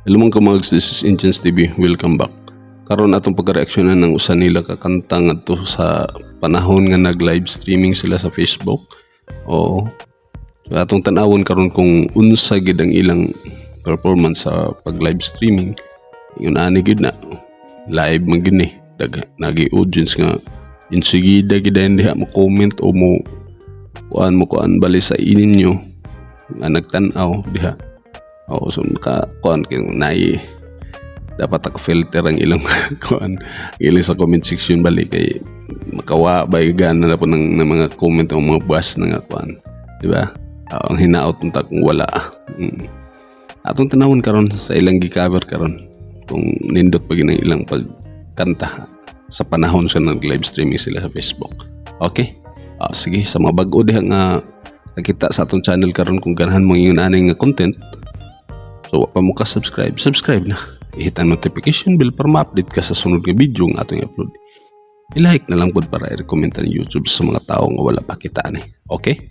Hello mga kamags, this is Engines TV. Welcome back. Karon atong pagreaksyonan ng usa nila kakanta ngadto sa panahon nga nag-live streaming sila sa Facebook. O so atong tan-awon karon kung unsa gid ang ilang performance sa pag-live streaming. Yun ani gid na live man gid ni. Nagi audience nga insigida gid diha mo comment o mo kuan bali sa ininyo nga nagtan-aw diha. O so kuan kung nai dapat filter ang ilang kuan ilang sa comment section bali kay makawa bay gana na po ng mga comment ng mga buwas na nga kuan, di ba? Ang hinaot unta kung wala. Atong tanawon karon sa ilang gi-cover karon kung nindot pa ginang ilang pagkanta sa panahon sa nag-live streaming sila sa Facebook. Okay? Sige, sa mga bag-o diha nga nakita sa atong channel karon kung ganahan mo yung aning nga content. So, pa mo ka subscribe na. I-hit ang notification bell para ma-update ka sa sunod nga video nga atong i-upload. I-like na lang po para i-recommend ng YouTube sa mga tao nga wala pa kita ni. Okay?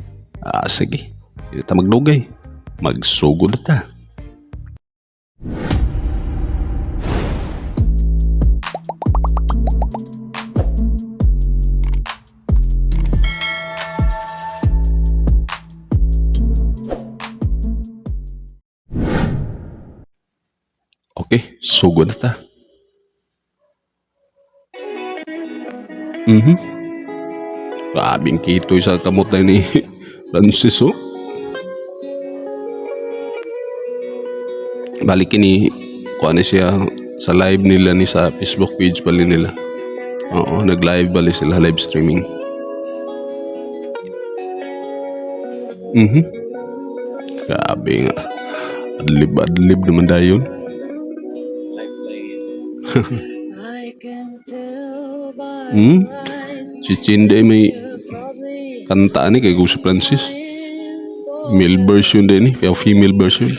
Sige. Hindi ta magdugay. Magsugod ta. Okay, sugod na ta. Grabing kitoy sa kamot na ni Francis, oh. Balik ni kuha siya sa live nila ni sa Facebook page bali nila. Oo, nag-live bali sila, live streaming. Grabe nga. Adlib naman dayon. Si Chinday may kanta ni kay Gusto Francis. Male version din ni, female version.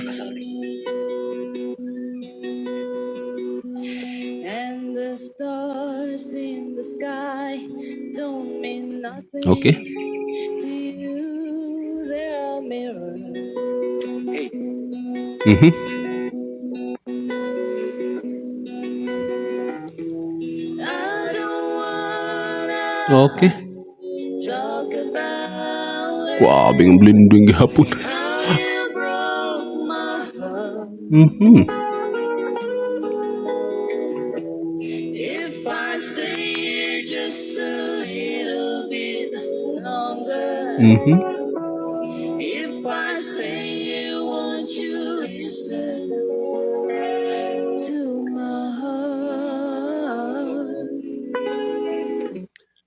Okay. Okay. Grabe ang blending gahapon.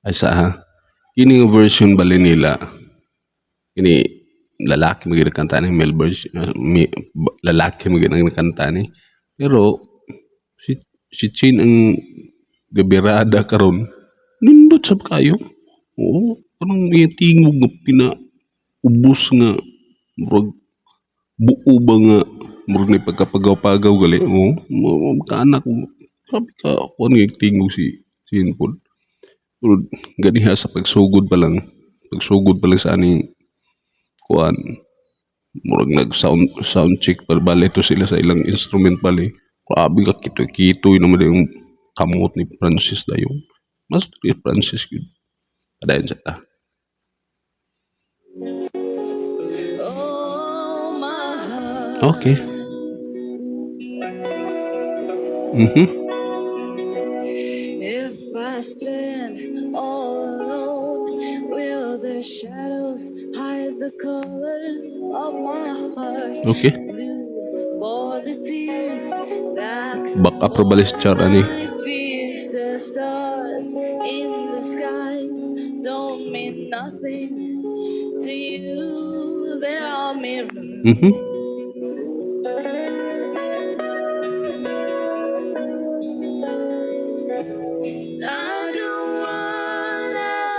Ay sa kini nga version bali nila kini lalaki magiging kanta ni male version, lalaki magiging kanta ni pero si Chin ang gabirada karon nindot sab kayo. Oo, kanang may tingog nga pinaubos nga murag buo ba nga murag ni pagkapagaw-pagaw gali. Oo, kaanak sabi ka kuan nga tingog si Chin pod. Ganiha sa pagsugod pa lang sa aning kuan murag nag sound check pa bali to sila sa ilang instrument bali. Grabe ka kitoy naman yung kamot ni Francis dayon. Mas Francis yun. Adayon sa ta. Okay. If I stand all alone, will the shadows hide the colors of my heart? Okay. For the tears that Back up probalis char ani. the stars in the skies don't mean nothing to you. They are mirrors.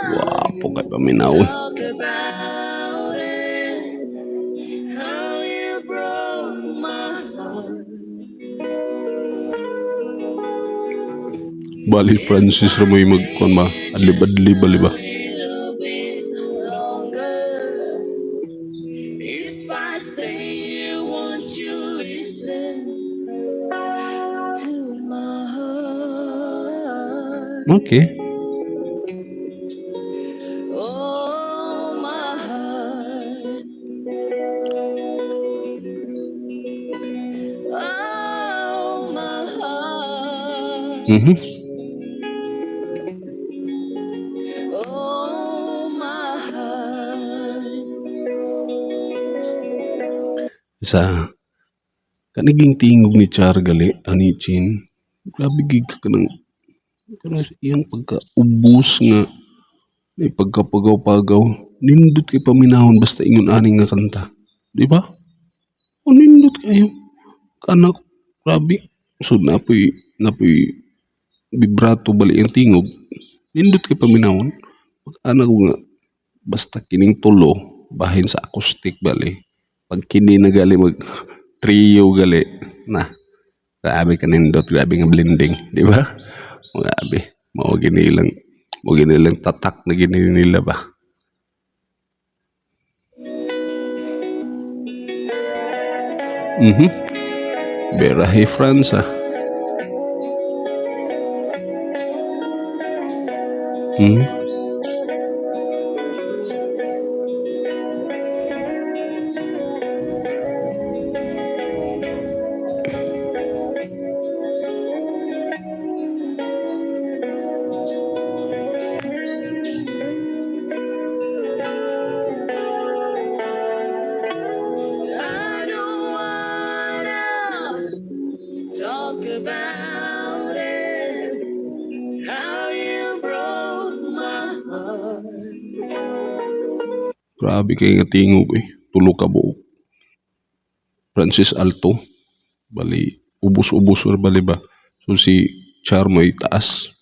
Wow, pokay paminawon. Balik Francis Ramoy magkuan ba? Adlib ba? Okay. Oh, my heart. Oh, my heart. Mhm. Oh, my heart. Sa kaniging tingog ni Char gali ani Chin. Grabe gig ka ng iyang pagkaubos nga may pagkapagaw-pagaw. Nindot kay paminahon basta ingon aning nga kanta. Di ba? O nindot kayo. Kanak grabe. So napoy vibrato bali ang tingog. Nindot kay paminahon. Pag anak ko nga basta kining tulo bahin sa acoustic bali. Pag kini na gali mag trio gali na grabe ka nindot, grabe nga blending, di ba? Grabe, mao ginilang tatak na nila ba? Mhm. Berahe Fransa. Mhm. I don't wanna talk about it. How you broke my heart. Grabe kay nga tingog eh. Tulo ka buok. Francis Alto. Bali, ubos-ubos or bali ba? So si Char may taas.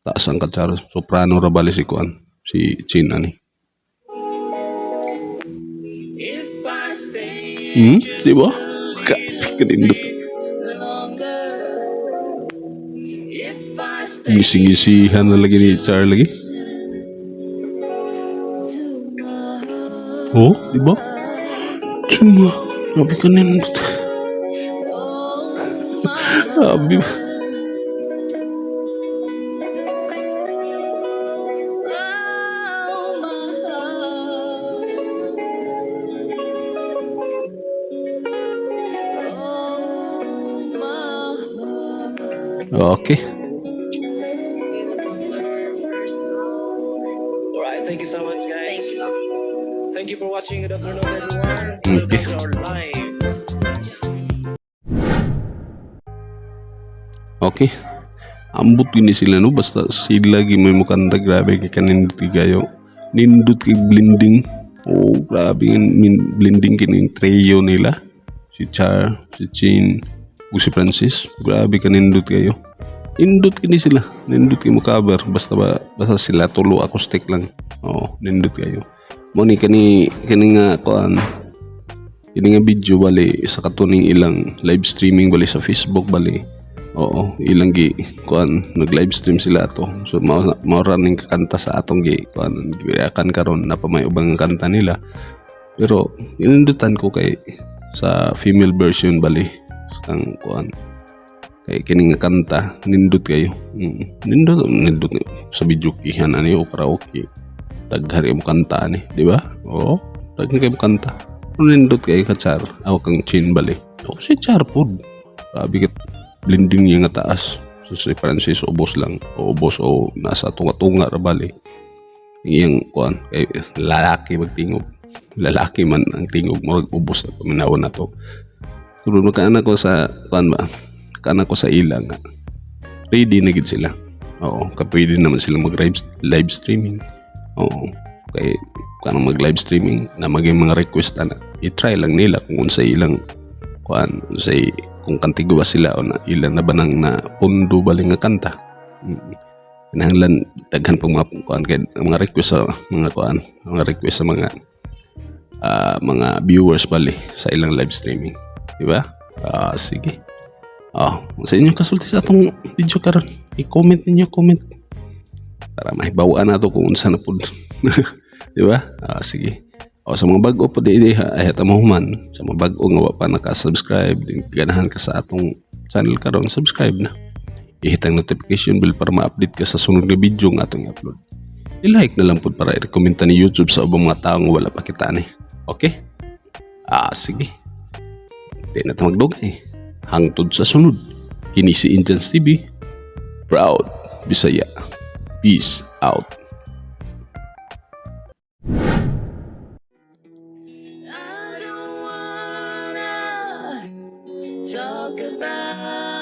Taas ang kachar. Soprano ra bali si Kuan. Si Chin ani. If I stay Di ba? Kanindot. longer, if I stay Ngisi-ngisihan na lagi ni Char lagi. to my Oh, di ba? Cuma, grabe ka nindot. oh my Grabe. oh my oh my Okay. Alright, thank you so much, guys. Thank you. Thank you for watching. Good afternoon, everyone. Okay. Welcome to our live. Okay. Ambot gini sila no. Basta sila may mukanta grabe kay kanindot kayo. Nindot kay blending. Oh, grabe yung blending kining trio nila. Si Char, si Chin, ug si Francis. Grabe kanindot kayo. Nindot kini sila. Nindot kay mo cover. Basta sila tulo acoustic lang. Oh, nindot kayo. Mo ni kani nga kuan. Kini nga video bali isa katuning ilang live streaming bali sa Facebook bali. Oo, ilang gi kuan nag-live stream sila ato. So mao running kakanta sa atong gi kuan gireakan karon na pa may ubang kanta nila. Pero inindutan ko kay sa female version bali sa kang kuan kay kining nga kanta nindot kayo. Nindot sa video kihan ani o karaoke. Daghari mo kanta ni, di ba? Oo, daghari kayo kanta. Nindot kayo ka Char, aw kang Chin bali. O si Char pod. Grabe kat blending niya nga taas. So si Francis ubos lang. O ubos o nasa tunga-tunga ra bali. Iyang kuan kay lalaki magtingog. Lalaki man ang tingog mo ubos na paminawon na to. So magkaanak ko sa kuan ba? Kana ko sa ilang nga. Ready na gid sila. Oo, kapwede naman sila mag-live streaming. Oo, kay kanang mag-live streaming na maging mga request na i-try lang nila kung unsay ilang kuan, unsay kung kantigo ba sila o na ilan na ba nang na pundo baling nga kanta. Kinahanglan daghan pang mga kuan kay mga request sa mga kuan, mga request sa mga viewers bali sa ilang live streaming. Di ba? Sige. Sa inyo kasulti sa atong video karon. I-comment ninyo, comment. Para mahibawaan nato kung unsa na pud. Di ba? Sige. Sa mga bago po di ay human. Sa mga bago nga wa pa naka-subscribe, ganahan ka sa atong channel karon, subscribe na. i-hit ang notification bell para ma-update ka sa sunod nga video nga atong i-upload. I-like na lang po para i-recommenda ni YouTube sa ubang mga taong wala pa kita ni. Okay? Sige. Di na ito magdugay. Hangtod sa sunod. Kini si Indians TV. Proud Bisaya. Peace out. I don't wanna talk about